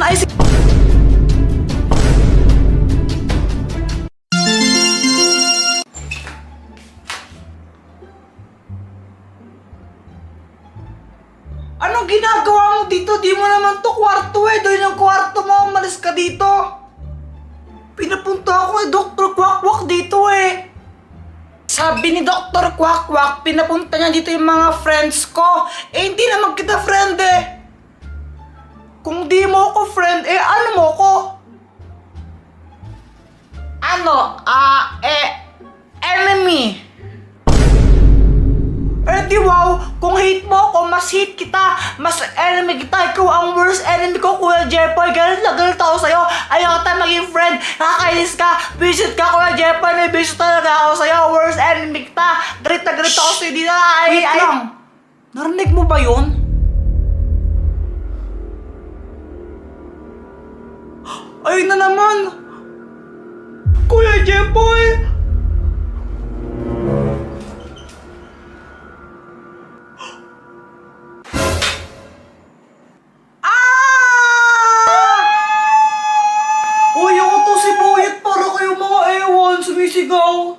yan ay si... Anong ginagawa mo dito? Di mo naman to kwarto eh. Doon yung kwarto mo. Umalis ka dito. Pinapunta ako kay Dr. Quack dito eh. Sabi ni Dr. Quack, pinapunta niya dito yung mga friends ko. Eh, hindi naman kita friend eh. Kung di mo ko friend, eh ano mo ko? Ano? Enemy. Eh di wow, kung hate mo ako, mas hate kita, mas enemy kita, ikaw ang worst enemy ko, Kuya Jepoy, galit na galit ako sa'yo, ayaw tayo maging friend, nakakainis ka, visit ka, Kuya Jepoy, may visit talaga ako sa'yo, worst enemy kita, galit na galit ako sa'yo, di na, wait lang, narinig mo ba yun? Ayun na naman, Kuya Jepoy! Sumisigaw.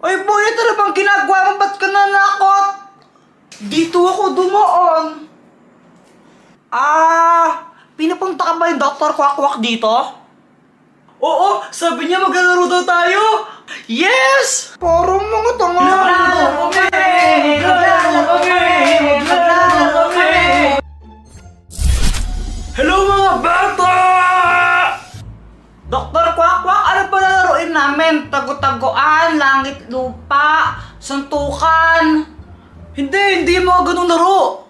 Ay, boy, ito na bang ginagawa mo? Ba't ka nanakot? Dito ako dumaan. Pinapunta ka ba yung Dr. Quack dito? Oo, sabi niya maglalaro daw tayo. Yes! Parang mga tanga. Maglalaro kami! Hello mga bata! Dr. Quack, ano ba lalaroin namin? Tago-taguan, langit, lupa, suntukan. Hindi yung mga ganung laro.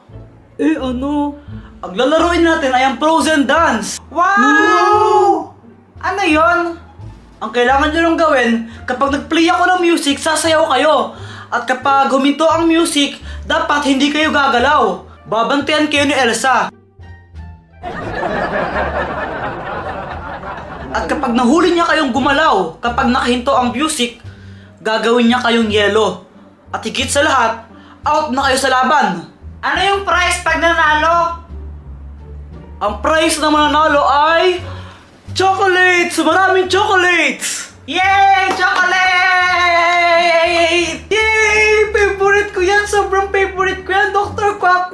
Eh ano? Ang lalaroin natin ay ang Frozen Dance. Wow! Ano yon? Ang kailangan nyo lang gawin, kapag nag-play ako ng music, sasayaw kayo. At kapag huminto ang music, dapat hindi kayo gagalaw. Babantayan kayo ni Elsa. At kapag nahuli niya kayong gumalaw, kapag nakahinto ang music, gagawin niya kayong yelo. At higit sa lahat, out na kayo sa laban. Ano yung prize pag nanalo? Ang prize ng mananalo ay... chocolates! Maraming chocolates! Yay! Chocolate! Yay! Favorite ko yan! Sobrang favorite ko yan, Dr. Quack!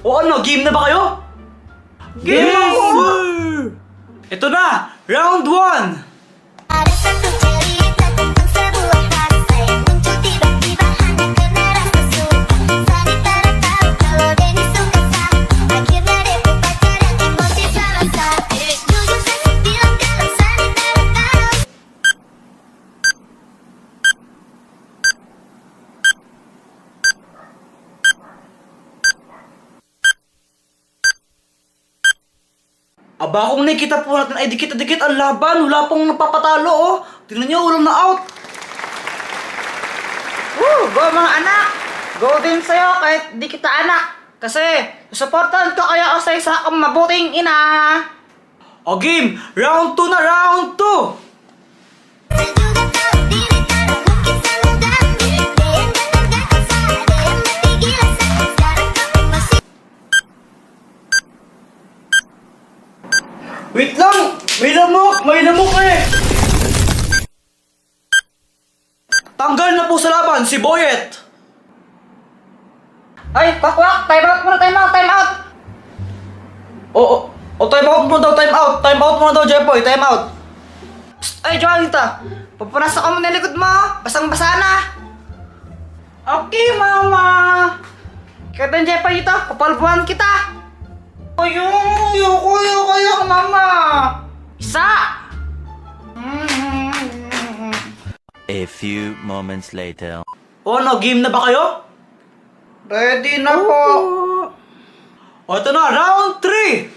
O ano, game na ba kayo? Game ako! Ito na! Round 1! Ada satu cerita tentang sebuah rasa yang muncul tiba-tiba hanya karena rasa suka. Sani tak tahu kalau Denny suka sama. Akhirnya dia pun pacaran emosi sama-sama. Jujur saya bilang kalau Sani tak tahu. Aba, kung nakikita po natin ay dikit-dikit ang laban. Wala pong napapatalo, oh. Tingnan niyo, ulam na out. Woo! Go mga anak! Go din sa'yo kahit di kita anak. Kasi, supportan ko kaya ako sa isa kang mabuting ina. O game, round 2 na, round 2! Saya juga tahu diri karena mungkin selalu ganti. Dia yang gagal-gagal saya, dia yang mati gila saya. Sekarang kamu masih. Wait lang! May lamok eh! Tanggal na po sa laban si Boyet! Ay, Quack! Time out muna, time out! Time out muna daw, Jepoy, time out! Psst, ay, Joanita! Papunasa ka muna likod mo! Basang-basa na! Okay, mama! Kaya Jepoy dito, papalbuhan kita! Ayoko, mama! Isa! A few moments later. O ano, game na ba kayo? Ready na po! O ito na, round 3!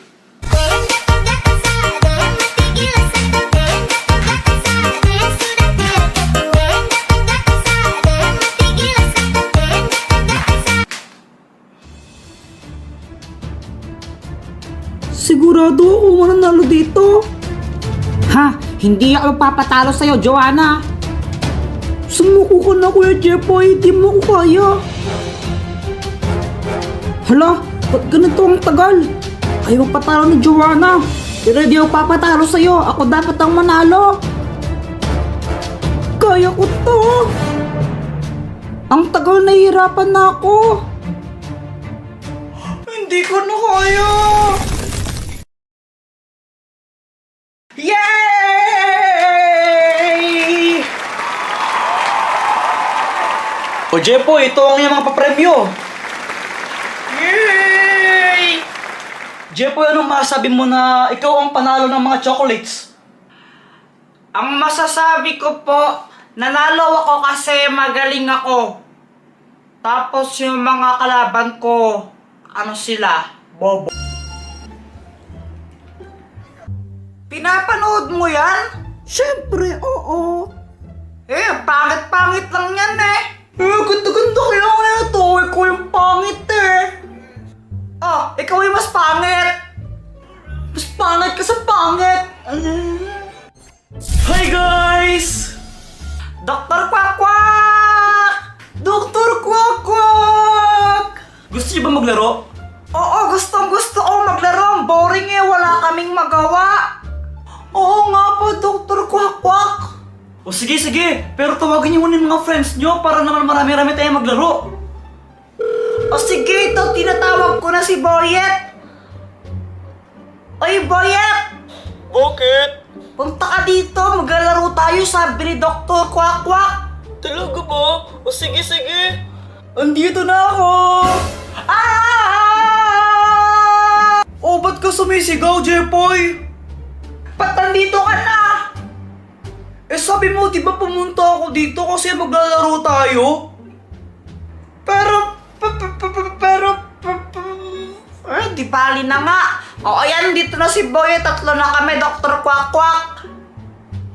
Dia yang gagal-gagal saya, dia yang mati gila saya. Dia yang gagal-gagal saya, dia yang sudah tidak ketemu. Dia yang gagal-gagal saya, dia yang mati gila saya. Dia yang gagal-gagal saya. Sigurado ako mananalo dito. Ha? Hindi ako papatalo sa'yo, Joanna. Sumuko ka na, Kuya Jepoy. Di mo ko kaya. Hala, ba't ganito ang tagal? Ayaw patalo ni Joanna. Pero di ako papatalo sa'yo. Ako dapat ang manalo. Kaya ko to. Ang tagal nahihirapan na ako. Hindi ko na kaya. Yay! O Jepo, ito ang iyong mga papremyo. Yay! Jepo, anong masasabi mo na ikaw ang panalo ng mga chocolates? Ang masasabi ko po, nanalo ako kasi magaling ako. Tapos yung mga kalaban ko, ano sila? Bobo. Pinapanood mo yan? Siyempre, oo. Pangit-pangit lang yan eh. Ganda-ganda kaya nga ito. Ikaw yung pangit eh. Ikaw yung mas pangit. Mas pangit ka sa pangit. Hi guys! Dr. Quack-Quack! Dr. Quack-Quack! Gusto niyo ba maglaro? Oo, gusto ko maglaro. Ang boring eh, wala kaming magawa. Oo nga po, Dr. Quack-Quack. O sige, pero tawagin niyo muna yung mga friends niyo para naman marami-rami tayo maglaro. O sige, ito, tinatawag ko na si Boyet. Oy, Boyet! Bakit? Punta ka dito, maglalaro tayo, sabi ni Dr. Quack-Quack. Talaga ba? O sige. Andito na ako! Oh, ba't ka sumisigaw, Jepoy? Ba't nandito ka na? Sabi mo, di ba pumunta ako dito kasi maglalaro tayo? Di bali na nga. O, ayan, dito na si Boy. Tatlo na kami, Dr. Quack-Quack.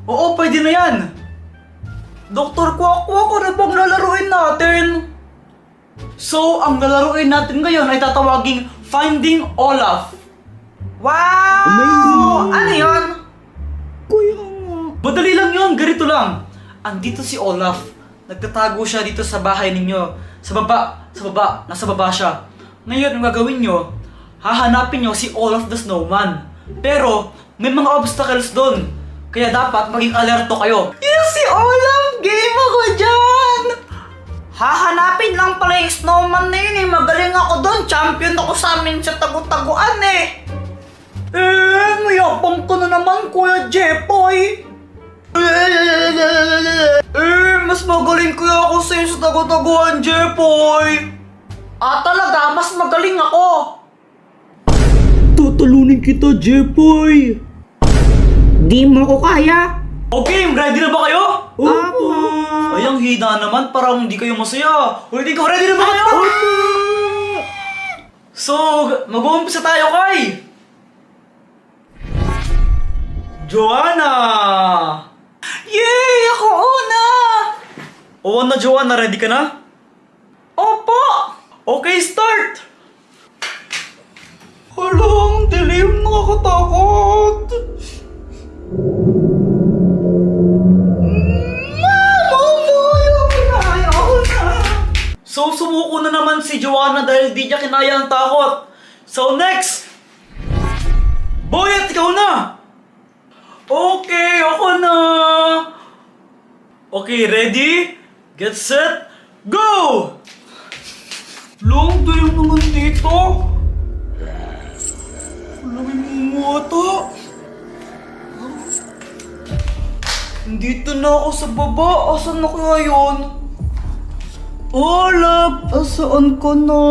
Oo, pwede na yan. Dr. Quack-Quack, ano bang lalaruin natin? So, ang lalaruin natin ngayon ay tatawaging Finding Olaf. Wow! Amazing! Ano yun? Kuya, Madali lang yun, ganito lang. Andito si Olaf. Nagtatago siya dito sa bahay ninyo. Sa baba, nasa baba siya. Ngayon, ang gagawin nyo, hahanapin nyo si Olaf the Snowman. Pero, may mga obstacles doon. Kaya dapat maging alerto kayo. Yes, si Olaf! Game ako dyan! Hahanapin lang pala yung snowman na yun eh. Magaling ako doon. Champion ako sa amin sa tagu-taguan eh. Mayabang ka na naman, Kuya Jepoy. Mas magaling kaya ako sa'yo sa tagu-taguan, Jepoy. Talaga? Mas magaling ako. tatalunin kita, Jepoy! Di mo ko kaya. Okay, ready na ba kayo? Opo! Ay, ang hina naman. Parang hindi kayo masaya. Ready na ba kayo? So, mag-uumpisa tayo kay Joanna! Yay! Ako una! Oo na, Joanna. Ready ka na? Opo! Okay, start! Halang, dilim, nakakatakot. So, sumuko na naman si Joanna dahil di niya kinaya ang takot. So, next! Boyet, ikaw na! Okay, ako na! Okay, ready? Get set, go! Long tayo naman dito. Lamig mo ata. Dito na ako sa baba. Asan na kaya yun? Olaf! Asaan ka na?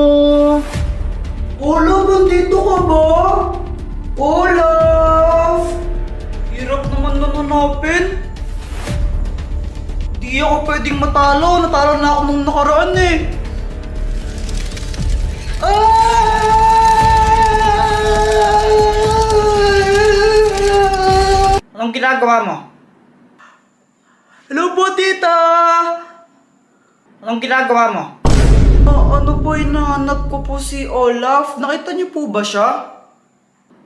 Olaf, nandito ka ba? Olaf! Hirap naman na hanapin. Di ako pwedeng matalo. Natalo na ako nung nakaraan eh. Anong ginagawa mo? Hello po, tita! Anong ginagawa mo? Ano po, hinahanap ko po si Olaf. Nakita niyo po ba siya?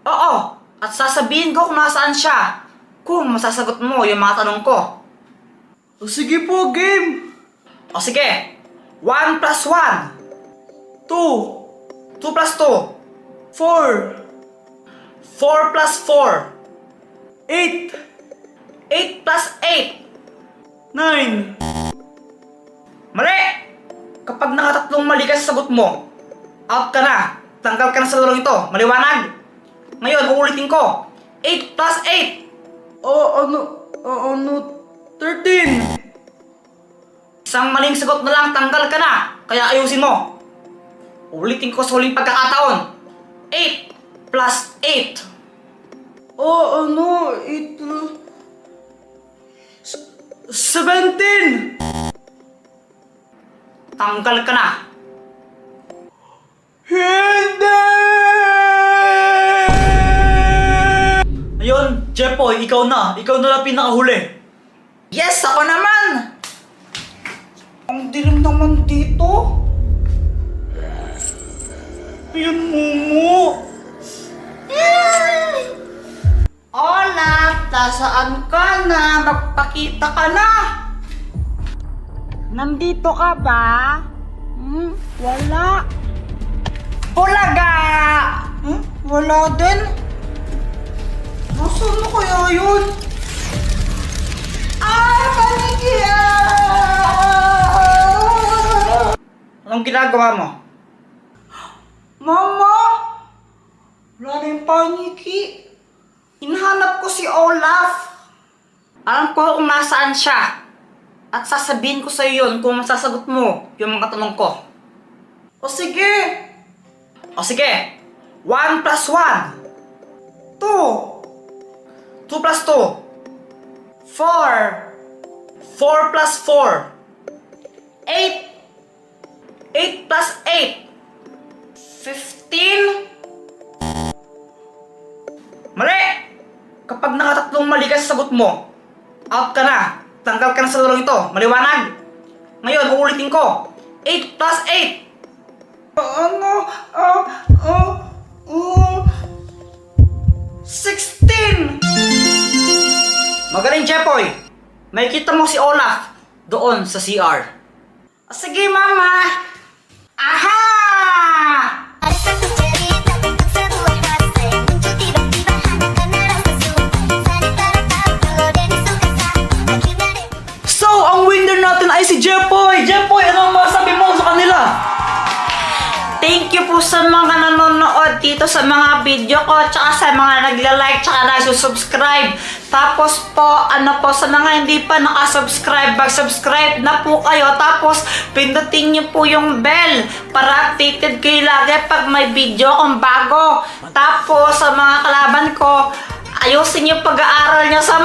Oo! At sasabihin ko kung nasaan siya. Kung masasagot mo yung mga tanong ko. O sige po, game! O sige! 1 plus 1 2 2 plus 2 4 4 plus 4. 8. 8 plus 8. 9. Mali! Kapag nakatatlong mali ka sa sagot mo, out ka na. Tanggal ka na sa larong ito. Maliwanag? Ngayon, uulitin ko. 8 plus 8. Ano? 13. Isang maling sagot na lang, tanggal ka na. Kaya ayusin mo. Ulitin ko sa huling pagkakataon. 8 plus 8. 17. Tanggal ka na. Hindi! Ayun, Jepoy, ikaw na. Ikaw na lang pinakahuli. Yes, ako naman! Ang dilim naman dito. Ayun, Mumu. Olaf, nasaan ka na? Magpakita ka na. Nandito ka ba? Wala. Bulaga! Wala din. Nasaan na kaya yun? Panigya! Anong ginagawa mo? Mama! Wala na yung paniki. Hinahanap ko si Olaf. Alam ko kung nasaan siya. At sasabihin ko sa'yo yun kung masasagot mo yung mga tanong ko. O sige! 1 plus 1. 2. 2 plus 2. 4. 4 plus 4. 8. 8 plus 8. 15. Mali! Kapag nakatatlong mali ka sa sagot mo, out ka na. Tanggal ka na sa larong ito. Maliwanag? Ngayon, uulitin ko. 8 plus 8. 16! Magaling, Jepoy. May kita mo si Olaf doon sa CR. Sige, Mama. Aha! Ada satu cerita tentang sebuah rasa yang muncul tiba-tiba hanya karena rasa suka. Sanita tahu kalau Denny suka sama. Akhirnya dia So, ang winner natin ay si Jepoy. Jepoy, ano ang masabi mo sa kanila? Thank you po sa mga nanonood dito sa mga video ko, tsaka sa mga nagla-like, tsaka nagsusubscribe. Tapos po, sa mga hindi pa nakasubscribe, mag-subscribe na po kayo. Tapos, pindutin niyo po yung bell para updated kayo lagi pag may video akong bago. Tapos, sa mga kalaban ko, ayusin niyo pag-aaral niyo sa